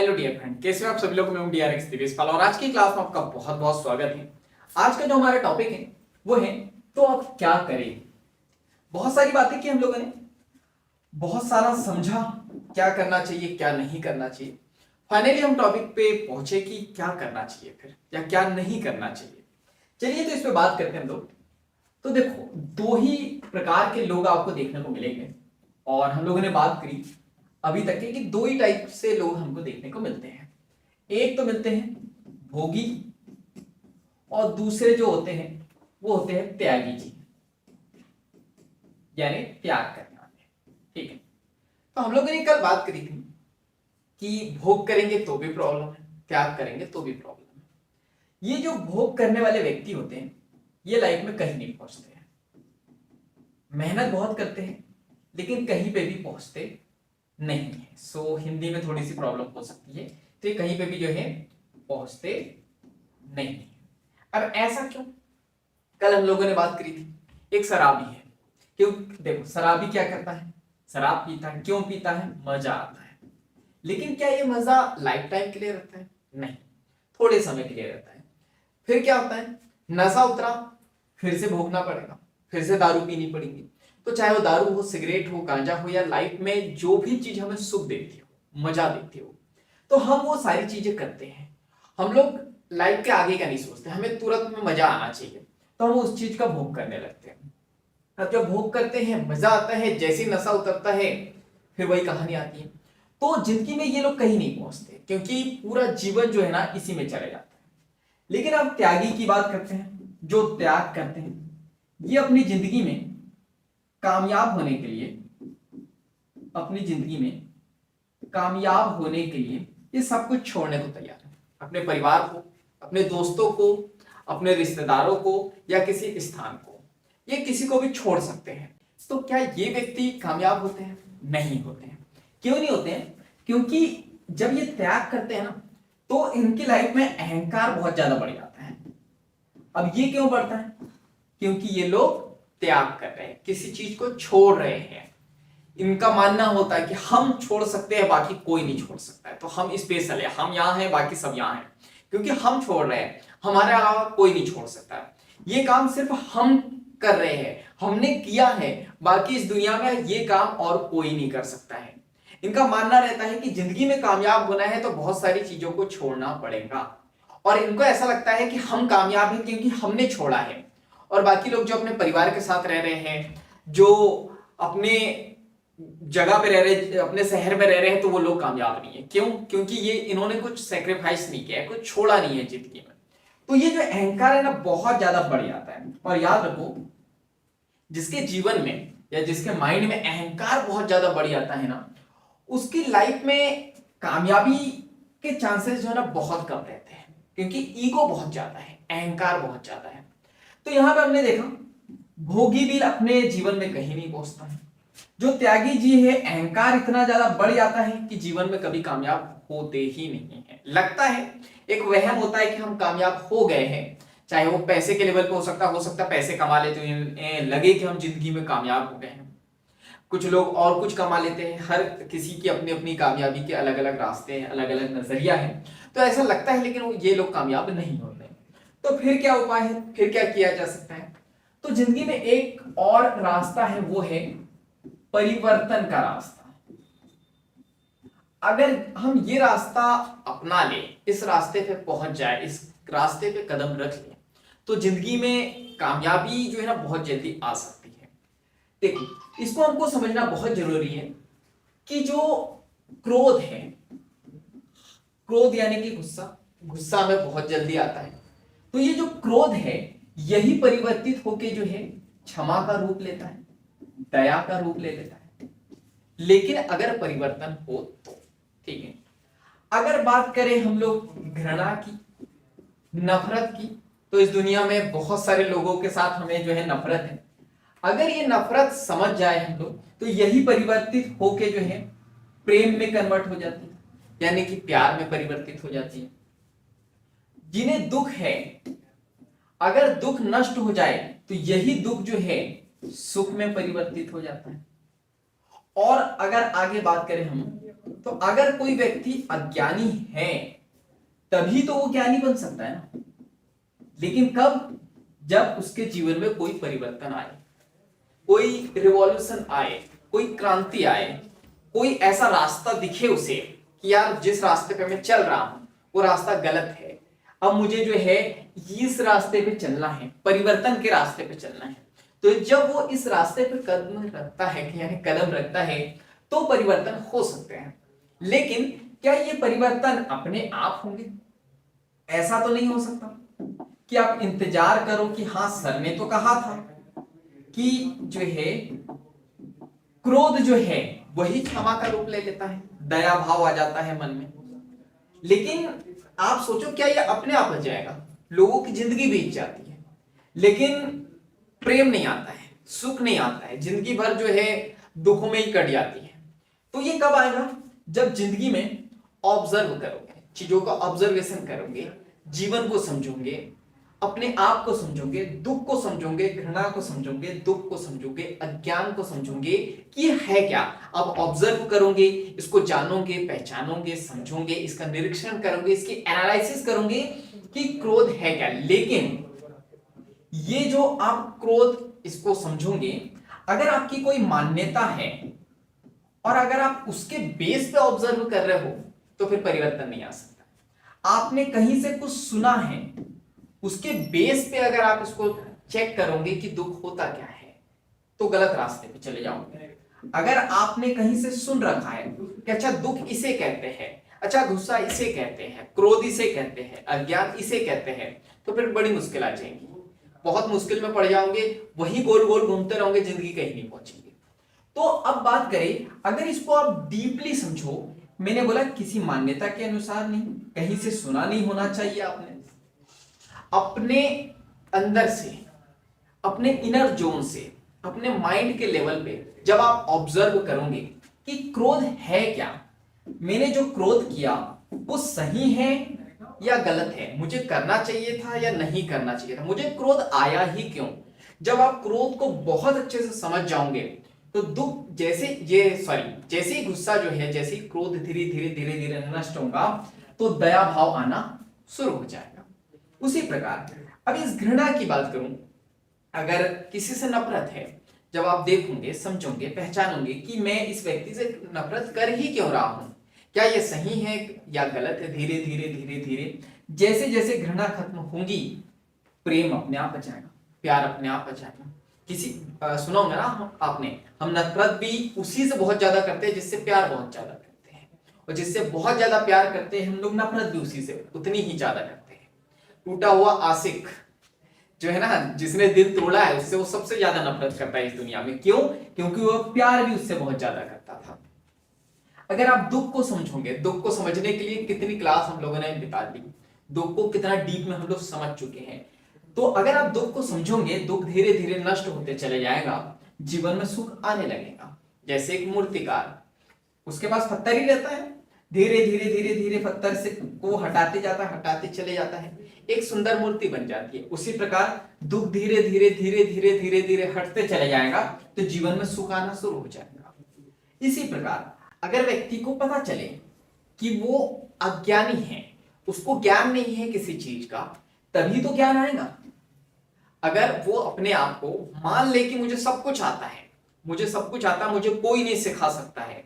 Hello dear friend, कैसे हो आप सभी लोग। मैं हूं DRX दिवेश पाल और आज की क्लास में आपका बहुत बहुत स्वागत है। आज का जो हमारा टॉपिक है वो है तो आप क्या करें। बहुत सारी बातें की हम लोगों ने, बहुत सारा समझा क्या करना चाहिए क्या नहीं करना चाहिए। फाइनली हम टॉपिक पे पहुंचे कि क्या करना चाहिए फिर या क्या नहीं करना चाहिए। चलिए तो इस पे बात करते हैं हम लोग। तो देखो, दो ही प्रकार के लोग आपको देखने को मिलेंगे और हम लोगों ने बात करी अभी तक के कि दो ही टाइप से लोग हमको देखने को मिलते हैं। एक तो मिलते हैं भोगी और दूसरे जो होते हैं वो होते हैं त्यागी जी, यानी त्याग करने वाले। ठीक है, तो हम लोगों ने कल बात करी थी कि भोग करेंगे तो भी प्रॉब्लम है, त्याग करेंगे तो भी प्रॉब्लम है। ये जो भोग करने वाले व्यक्ति होते हैं ये लाइफ में कहीं नहीं पहुंचते हैं, मेहनत बहुत करते हैं लेकिन कहीं पे भी पहुंचते नहीं है। सो हिंदी में थोड़ी सी प्रॉब्लम हो सकती है, तो ये कहीं पे भी जो है पहुंचते नहीं है। अब ऐसा क्यों? कल हम लोगों ने बात करी थी एक शराबी है। क्यों? देखो, शराबी क्या करता है, शराब पीता है। क्यों पीता है? मजा आता है। लेकिन क्या ये मजा लाइफ टाइम के लिए रहता है? नहीं, थोड़े समय के लिए रहता है। फिर क्या होता है, नशा उतरा, फिर से भोगना पड़ेगा, फिर से दारू पीनी पड़ेगी। तो चाहे वो दारू हो, सिगरेट हो, गांजा हो, या लाइफ में जो भी चीज हमें सुख देती हो, मजा देती हो, तो हम वो सारी चीजें करते हैं। हम लोग लाइफ के आगे का नहीं सोचते, हमें तुरंत में मजा आना चाहिए तो हम उस चीज का भोग करने लगते हैं। अब जब भोग करते हैं मजा आता है, जैसे नशा उतरता है फिर वही कहानी आती है। तो जिंदगी में ये लोग कहीं नहीं पहुंचते क्योंकि पूरा जीवन जो है ना इसी में चले जाता है। लेकिन अब त्यागी की बात करते हैं, जो त्याग करते हैं ये अपनी जिंदगी में कामयाब होने के लिए, अपनी जिंदगी में कामयाब होने के लिए ये सब कुछ छोड़ने को तैयार है। अपने परिवार को, अपने दोस्तों को, अपने रिश्तेदारों को या किसी स्थान को, ये किसी को भी छोड़ सकते हैं। तो क्या ये व्यक्ति कामयाब होते हैं? नहीं होते हैं। क्यों नहीं होते हैं? क्योंकि जब ये त्याग करते हैं ना तो इनकी लाइफ में अहंकार बहुत ज्यादा बढ़ जाता है। अब ये क्यों बढ़ता है? क्योंकि ये लोग त्याग कर रहे हैं, किसी चीज को छोड़ रहे हैं। इनका मानना होता है कि हम छोड़ सकते हैं, बाकी कोई नहीं छोड़ सकता है, तो हम स्पेशल है, हम यहां हैं बाकी सब यहां हैं। क्योंकि हम छोड़ रहे हैं, हमारे अलावा कोई नहीं छोड़ सकता है। ये काम सिर्फ हम कर रहे हैं, हमने किया है, बाकी इस दुनिया में ये काम और कोई नहीं कर सकता है। इनका मानना रहता है कि जिंदगी में कामयाब होना है तो बहुत सारी चीजों को छोड़ना पड़ेगा, और इनको ऐसा लगता है कि हम कामयाब हैं क्योंकि हमने छोड़ा है, और बाकी लोग जो अपने परिवार के साथ रह रहे हैं, जो अपने जगह पे रह रहे, अपने शहर में रह रहे हैं, तो वो लोग कामयाब नहीं है। क्यों? क्योंकि ये इन्होंने कुछ सेक्रीफाइस नहीं किया है, कुछ छोड़ा नहीं है जिंदगी में। तो ये जो अहंकार है ना बहुत ज्यादा बढ़ जाता है। और याद रखो, जिसके जीवन में या जिसके माइंड में अहंकार बहुत ज्यादा बढ़ जाता है ना, उसकी लाइफ में कामयाबी के चांसेस जो है ना बहुत कम रहते हैं, क्योंकि ईगो बहुत ज्यादा है, अहंकार बहुत ज्यादा है। तो यहां पे हमने देखा भोगी भी अपने जीवन में कहीं नहीं पहुंचता है। जो त्यागी जी है, अहंकार इतना ज्यादा बढ़ जाता है कि जीवन में कभी कामयाब होते ही नहीं है। लगता है, एक वहम होता है कि हम कामयाब हो गए हैं, चाहे वो पैसे के लेवल पे हो सकता पैसे कमा लेते हुए लगे कि हम जिंदगी में कामयाब हो गए हैं। कुछ लोग और कुछ कमा लेते हैं, हर किसी की अपनी अपनी कामयाबी के अलग अलग रास्ते हैं, अलग अलग नजरिया है, तो ऐसा लगता है, लेकिन ये लोग कामयाब नहीं होते। तो फिर क्या उपाय है, फिर क्या किया जा सकता है? तो जिंदगी में एक और रास्ता है, वो है परिवर्तन का रास्ता। अगर हम ये रास्ता अपना ले, इस रास्ते पे पहुंच जाए, इस रास्ते पे कदम रख ले, तो जिंदगी में कामयाबी जो है ना बहुत जल्दी आ सकती है। देखो, इसको हमको समझना बहुत जरूरी है कि जो क्रोध है, क्रोध यानी कि गुस्सा, गुस्सा में बहुत जल्दी आता है, तो ये जो क्रोध है यही परिवर्तित होके जो है क्षमा का रूप लेता है, दया का रूप ले लेता है। लेकिन अगर परिवर्तन हो तो ठीक है। अगर बात करें हम लोग घृणा की, नफरत की, तो इस दुनिया में बहुत सारे लोगों के साथ हमें जो है नफरत है। अगर ये नफरत समझ जाए हम लोग, तो यही परिवर्तित होके जो है प्रेम में कन्वर्ट हो जाती है, यानी कि प्यार में परिवर्तित हो जाती है। जिन्हें दुख है, अगर दुख नष्ट हो जाए तो यही दुख जो है सुख में परिवर्तित हो जाता है। और अगर आगे बात करें हम, तो अगर कोई व्यक्ति अज्ञानी है तभी तो वो ज्ञानी बन सकता है ना। लेकिन कब? जब उसके जीवन में कोई परिवर्तन आए, कोई रिवॉल्यूशन आए, कोई क्रांति आए, कोई ऐसा रास्ता दिखे उसे कि यार जिस रास्ते पे मैं चल रहा हूं वो रास्ता गलत है, अब मुझे जो है इस रास्ते पे चलना है, परिवर्तन के रास्ते पे चलना है। तो जब वो इस रास्ते पे कदम रखता है, यानी कदम रखता है, तो परिवर्तन हो सकते हैं। लेकिन क्या ये परिवर्तन अपने आप होंगे? ऐसा तो नहीं हो सकता कि आप इंतजार करो कि हाँ सर ने तो कहा था कि जो है क्रोध जो है वही क्षमा का रूप ले लेता है, दया भाव आ जाता है मन में। लेकिन आप सोचो क्या ये अपने आप हो जाएगा? लोगों की जिंदगी बीत जाती है लेकिन प्रेम नहीं आता है, सुख नहीं आता है, जिंदगी भर जो है दुखों में ही कट जाती है। तो ये कब आएगा? जब जिंदगी में ऑब्जर्व करोगे, चीजों का ऑब्जर्वेशन करोगे, जीवन को समझोगे, अपने आप को समझोगे, दुख को समझोगे, घृणा को समझोगे, दुख को समझोगे, अज्ञान को समझोगे कि ये है क्या। अब ऑब्जर्व करोगे, इसको जानोगे, पहचानोगे, समझोगे, इसका निरीक्षण करोगे, इसकी एनालिसिस करोगे कि क्रोध है क्या। लेकिन ये जो आप क्रोध इसको समझोगे, अगर आपकी कोई मान्यता है और अगर आप उसके बेस पे ऑब्जर्व कर रहे हो तो फिर परिवर्तन नहीं आ सकता। आपने कहीं से कुछ सुना है, उसके बेस पे अगर आप इसको चेक करोगे कि दुख होता क्या है तो गलत रास्ते पे चले जाओगे। अगर आपने कहीं से सुन रखा है कि अच्छा दुख इसे कहते हैं, अच्छा गुस्सा इसे कहते हैं, क्रोध इसे कहते हैं, अज्ञान इसे कहते हैं, तो फिर बड़ी मुश्किल आ जाएगी, बहुत मुश्किल में पड़ जाओगे, वही गोल गोल घूमते रहोगे, जिंदगी कहीं नहीं पहुंचेगी। तो अब बात करें, अगर इसको आप डीपली समझो, मैंने बोला किसी मान्यता के अनुसार नहीं, कहीं से सुना नहीं होना चाहिए, आपने अपने अंदर से, अपने इनर जोन से, अपने माइंड के लेवल पे जब आप ऑब्जर्व करोगे कि क्रोध है क्या, मैंने जो क्रोध किया वो सही है या गलत है, मुझे करना चाहिए था या नहीं करना चाहिए था, मुझे क्रोध आया ही क्यों। जब आप क्रोध को बहुत अच्छे से समझ जाओगे तो दुख जैसे जैसे ही गुस्सा जो है, जैसे ही क्रोध धीरे धीरे धीरे धीरे नष्ट होगा तो दया भाव आना शुरू हो जाएगा। उसी प्रकार अब इस घृणा की बात करूं, अगर किसी से नफरत है, जब आप देखोगे, समझोगे, पहचानोगे कि मैं इस व्यक्ति से नफरत कर ही क्यों रहा हूं, क्या ये सही है या गलत है, धीरे धीरे धीरे धीरे जैसे जैसे घृणा खत्म होगी प्रेम अपने आप आ जाएगा, प्यार अपने आप आ जाएगा। किसी सुना होगा ना आपने, हम नफरत भी उसी से बहुत ज्यादा करते हैं जिससे प्यार बहुत ज्यादा करते हैं, और जिससे बहुत ज्यादा प्यार करते हैं हम लोग, नफरत भी उसी से उतनी ही ज्यादा करते हैं। टूटा हुआ आशिक जो है ना, जिसने दिल तोड़ा है, उससे वो सबसे ज्यादा नफरत करता है इस दुनिया में। क्यों? क्योंकि वो प्यार भी उससे बहुत ज्यादा करता था। अगर आप दुख को समझोगे, दुख को समझने के लिए कितनी क्लास हम लोगों ने बिता दी, दुख को कितना डीप में हम लोग समझ चुके हैं। तो अगर आप दुख को समझोगे, दुख धीरे धीरे नष्ट होते चले जाएगा, जीवन में सुख आने लगेगा। जैसे एक मूर्तिकार, उसके पास पत्थर ही रहता है, धीरे धीरे धीरे धीरे पत्थर से को हटाते जाता है, हटाते चले जाता है, एक सुंदर मूर्ति बन जाती है। उसी प्रकार दुख धीरे धीरे धीरे धीरे धीरे धीरे हटते चले जाएगा तो जीवन में सुख आना शुरू हो जाएगा। इसी प्रकार अगर व्यक्ति को पता चले कि वो अज्ञानी है, उसको ज्ञान नहीं है किसी चीज का, तभी तो ज्ञान आएगा। अगर वो अपने आप को मान ले कि मुझे सब कुछ आता है, मुझे सब कुछ आता, मुझे कोई नहीं सिखा सकता है,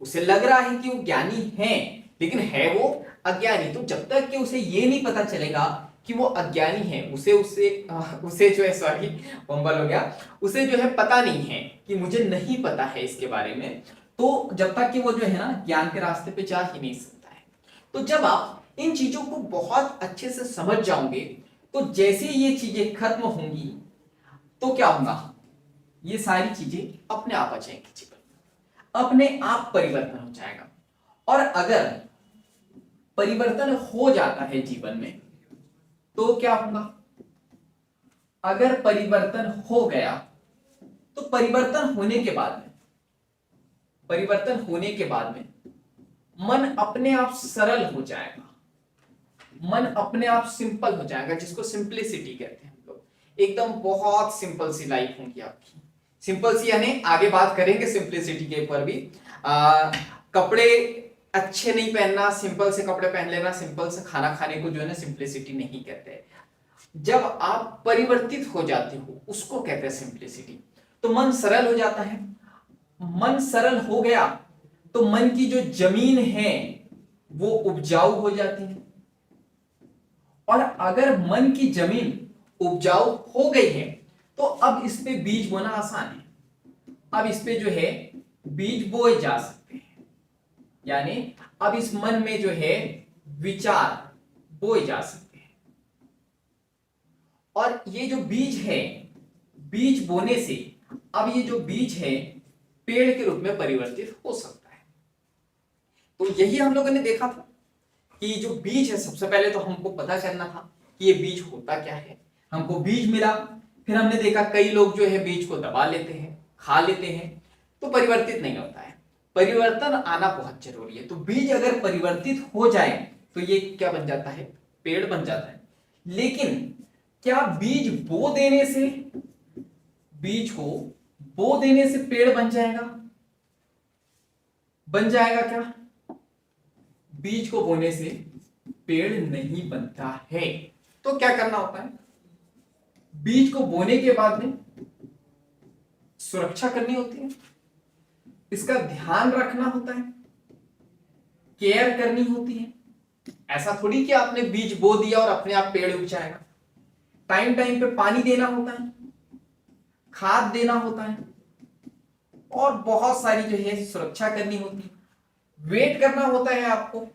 उसे लग रहा है कि वो ज्ञानी है लेकिन है वो अज्ञानी, तो जब तक कि उसे ये नहीं पता चलेगा कि वो अज्ञानी है, उसे जो है सॉरी बम्बल हो गया, उसे जो है पता नहीं है कि मुझे नहीं पता है इसके बारे में, तो जब तक कि वो जो है ना ज्ञान के रास्ते पे जा ही नहीं सकता है। तो जब आप इन चीजों को बहुत अच्छे से समझ जाओगे तो जैसे ये चीजें खत्म होंगी तो क्या होगा, ये सारी चीजें अपने आप आ जाएंगी, जीवन में अपने आप परिवर्तन हो जाएगा। और अगर परिवर्तन हो जाता है जीवन में तो क्या होगा, अगर परिवर्तन हो गया तो परिवर्तन होने के बाद में मन अपने आप सरल हो जाएगा, मन अपने आप सिंपल हो जाएगा, जिसको सिंपलिसिटी कहते हैं हम लोग। एकदम बहुत सिंपल सी लाइफ होगी आपकी, सिंपल सी यानी आगे बात करेंगे सिंप्लिसिटी के ऊपर भी। कपड़े अच्छे नहीं पहनना, सिंपल से कपड़े पहन लेना, सिंपल से खाना खाने को जो है ना सिंप्लिसिटी नहीं कहते। जब आप परिवर्तित हो जाते हो उसको कहते हैं सिंप्लिसिटी। तो मन सरल हो जाता है, मन सरल हो गया तो मन की जो जमीन है वो उपजाऊ हो जाती है। और अगर मन की जमीन उपजाऊ हो गई है तो अब इस पे बीज बोना आसान है। अब इस पे जो है बीज बोए जा सकते हैं, यानी अब इस मन में जो है विचार बोए जा सकते हैं। और ये जो बीज है, बीज बोने से अब ये जो बीज है पेड़ के रूप में परिवर्तित हो सकता है। तो यही हम लोगों ने देखा था कि जो बीज है, सबसे पहले तो हमको पता करना था कि ये बीज होता क्या है। हमको बीज मिला, फिर हमने देखा कई लोग जो है बीज को दबा लेते हैं, खा लेते हैं, तो परिवर्तित नहीं होता है। परिवर्तन आना बहुत जरूरी है। तो बीज अगर परिवर्तित हो जाए तो ये क्या बन जाता है, पेड़ बन जाता है। लेकिन क्या बीज बो देने से, बीज को बो देने से पेड़ बन जाएगा? बन जाएगा क्या? बीज को बोने से पेड़ नहीं बनता है। तो क्या करना होता है, बीज को बोने के बाद में सुरक्षा करनी होती है, इसका ध्यान रखना होता है, केयर करनी होती है। ऐसा थोड़ी कि आपने बीज बो दिया और अपने आप पेड़ उग जाएगा। टाइम टाइम पे पानी देना होता है, खाद देना होता है, और बहुत सारी जो है सुरक्षा करनी होती है, वेट करना होता है आपको।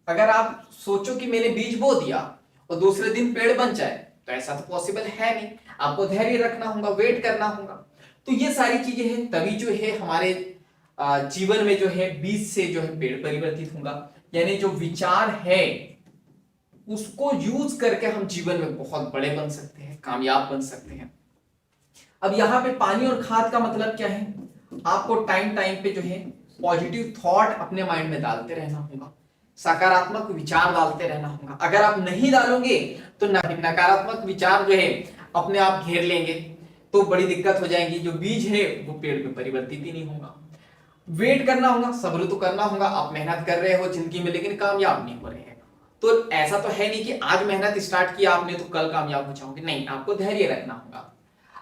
अगर आप सोचो कि मैंने बीज बो दिया और दूसरे दिन पेड़ बन जाए तो ऐसा तो पॉसिबल है नहीं। आपको धैर्य रखना होगा, वेट करना होगा। तो ये सारी चीजें हैं, तभी जो है हमारे जीवन में जो है बीज से जो है पेड़ परिवर्तित होगा। यानी जो विचार है उसको यूज करके हम जीवन में बहुत बड़े बन सकते हैं, कामयाब बन सकते हैं। अब यहाँ पे पानी और खाद का मतलब क्या है, आपको टाइम टाइम पे जो है पॉजिटिव थॉट अपने माइंड में डालते रहना होगा, सकारात्मक विचार डालते रहना होगा। अगर आप नहीं डालोगे तो नकारात्मक विचार जो है अपने आप घेर लेंगे, तो बड़ी दिक्कत हो जाएगी। जो बीज है वो पेड़ में परिवर्तित ही नहीं होगा। वेट करना होगा, सब्र तो करना होगा। आप मेहनत कर रहे हो जिंदगी में लेकिन कामयाब नहीं हो रहे हैं, तो ऐसा तो है नहीं कि आज मेहनत स्टार्ट किया आपने तो कल कामयाब हो जाओगे। नहीं, आपको धैर्य रखना होगा,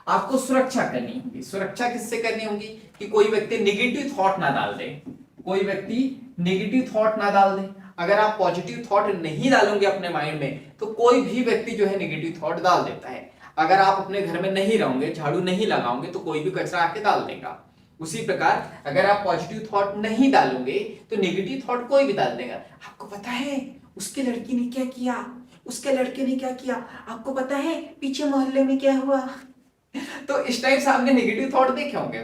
आपको सुरक्षा करनी होगी। सुरक्षा किससे करनी होगी कि कोई व्यक्ति निगेटिव थॉट ना डाल दे, कोई व्यक्ति निगेटिव थॉट ना डाल दे। अगर आप पॉजिटिव थॉट नहीं डालोगे अपने माइंड में तो कोई भी व्यक्ति जो है निगेटिव थॉट डाल देता है। अगर आप अपने घर में नहीं रहोगे, झाड़ू नहीं लगाओगे तो कोई भी कचरा आके डाल देगा। उसी प्रकार अगर आप पॉजिटिव थॉट नहीं डालोगे तो नेगेटिव थॉट कोई भी डाल देगा। आपको पता है उसके लड़की ने क्या किया, उसके लड़के ने क्या किया, आपको पता है पीछे मोहल्ले में क्या हुआ। तो इस टाइप से आपने नेगेटिव थॉट देखे होंगे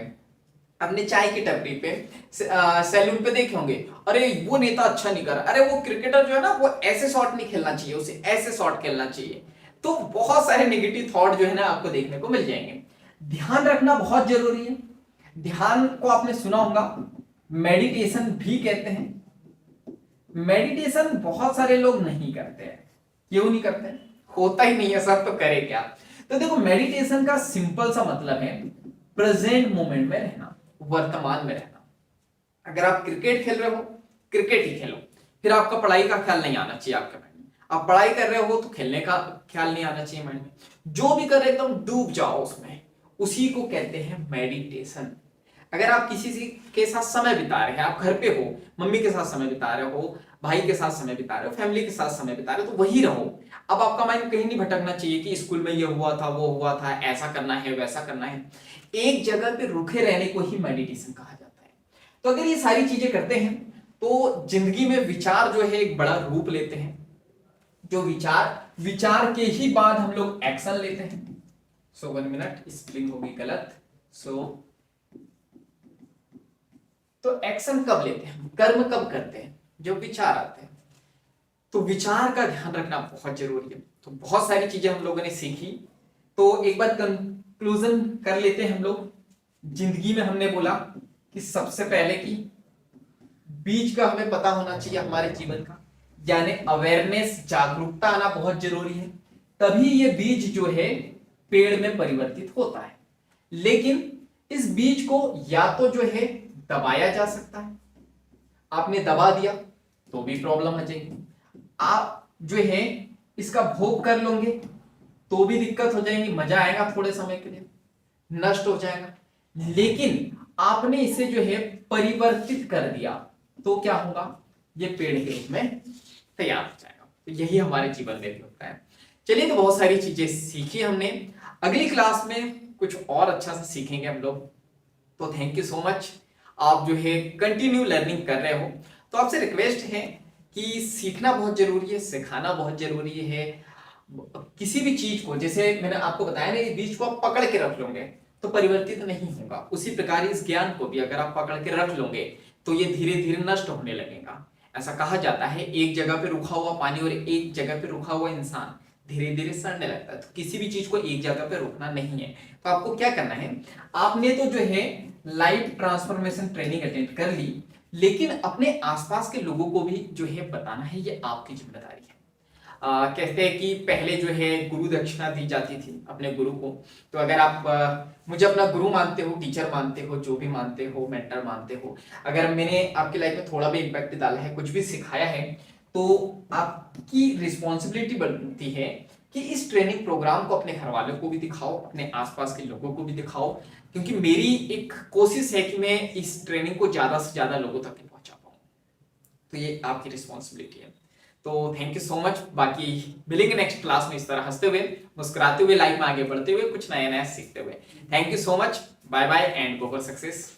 अपने चाय की टपरी पे, सैलून पे देखे होंगे। अरे वो नेता अच्छा नहीं कर रहा, अरे वो क्रिकेटर जो है ना वो ऐसे शॉट नहीं खेलना चाहिए, उसे ऐसे शॉट खेलना चाहिए। तो बहुत सारे नेगेटिव थॉट जो है ना आपको देखने को मिल जाएंगे। ध्यान रखना बहुत जरूरी है। ध्यान को आपने सुना होगा, मेडिटेशन भी कहते हैं। मेडिटेशन बहुत सारे लोग नहीं करते हैं। क्यों नहीं करते हैं? होता ही नहीं है सब, तो करे क्या। तो देखो मेडिटेशन का सिंपल सा मतलब है प्रेजेंट मोमेंट में रहना, वर्तमान में रहना। अगर आप क्रिकेट खेल रहे हो, क्रिकेट ही खेलो, फिर आपका पढ़ाई का ख्याल नहीं आना चाहिए आपके माइंड में। आप पढ़ाई कर रहे हो तो खेलने का ख्याल नहीं आना चाहिए माइंड में। जो भी कर रहे एकदम डूब जाओ उसमें, उसी को कहते हैं मेडिटेशन। अगर आप किसी के साथ समय बिता रहे हैं, आप घर पे हो, मम्मी के साथ समय बिता रहे हो, भाई के साथ समय बिता रहे हो, फैमिली के साथ समय बिता रहे हो, तो वही रहो। अब आपका माइंड कहीं नहीं भटकना चाहिए कि स्कूल में ये हुआ था, वो हुआ था, ऐसा करना है, वैसा करना है। एक जगह पे रुके रहने को ही मेडिटेशन कहा जाता है। तो अगर ये सारी चीजें करते हैं तो जिंदगी में विचार जो है एक बड़ा रूप लेते हैं। जो विचार के ही बाद हम लोग एक्शन लेते हैं। 1 मिनट, स्पेलिंग होगी गलत। तो एक्शन कब लेते हैं, कर्म कब करते हैं, जब विचार आते हैं। तो विचार का ध्यान रखना बहुत जरूरी है। तो बहुत सारी चीजें हम लोगों ने सीखी, तो एक बार कंक्लूजन कर लेते हैं हम लोग। जिंदगी में हमने बोला कि सबसे पहले कि बीज का हमें पता होना चाहिए हमारे जीवन का, यानी अवेयरनेस, जागरूकता आना बहुत जरूरी है। तभी ये बीज जो है पेड़ में परिवर्तित होता है। लेकिन इस बीज को या तो जो है दबाया जा सकता है, आपने दबा दिया तो भी प्रॉब्लम आ जाएगी, आप जो है इसका भोग कर लोगे तो भी दिक्कत हो जाएगी, मजा आएगा थोड़े समय के लिए, नष्ट हो जाएगा। लेकिन आपने इसे जो है परिवर्तित कर दिया तो क्या होगा, ये पेड़ के रूप में तैयार हो जाएगा। तो यही हमारे जीवन में भी होता है। चलिए, तो बहुत सारी चीजें सीखी हमने, अगली क्लास में कुछ और अच्छा सा सीखेंगे हम लोग। तो थैंक यू सो मच, आप जो है कंटिन्यू लर्निंग कर रहे हो। तो आपसे रिक्वेस्ट है कि सीखना बहुत जरूरी है, सिखाना बहुत जरूरी है। किसी भी चीज को, जैसे मैंने आपको बताया ना, बीज को आप पकड़ के रख लोगे तो परिवर्तित नहीं होगा, उसी प्रकार इस ज्ञान को भी अगर आप पकड़ के रख लोगे तो ये धीरे धीरे नष्ट होने लगेगा। ऐसा कहा जाता है, एक जगह पे रुका हुआ पानी और एक जगह पे रुका हुआ इंसान धीरे धीरे सड़ने लगता है। तो किसी भी चीज को एक जगह पे रोकना नहीं है। तो आपको क्या करना है, आपने तो जो है लाइफ ट्रांसफॉर्मेशन ट्रेनिंग अटेंड कर ली, लेकिन अपने आसपास के लोगों को भी जो है बताना है, ये आपकी जिम्मेदारी है। कहते हैं कि पहले जो है गुरु दक्षिणा दी जाती थी अपने गुरु को। तो अगर आप मुझे अपना गुरु मानते हो, टीचर मानते हो, जो भी मानते हो, मेंटर मानते हो, अगर मैंने आपकी लाइफ में थोड़ा भी इम्पैक्ट डाला है, कुछ भी सिखाया है, तो आपकी रिस्पॉन्सिबिलिटी बनती है कि इस ट्रेनिंग प्रोग्राम को अपने घर वालों को भी दिखाओ, अपने आसपास के लोगों को भी दिखाओ, क्योंकि मेरी एक कोशिश है कि मैं इस ट्रेनिंग को ज्यादा से ज्यादा लोगों तक पहुंचा पाऊं। तो ये आपकी रिस्पॉन्सिबिलिटी है। तो थैंक यू सो मच। बाकी मिलेंगे नेक्स्ट क्लास में इस तरह हंसते हुए, मुस्कुराते हुए, लाइफ में आगे बढ़ते हुए, कुछ नया नया सीखते हुए। Thank you so much, bye bye and go for success.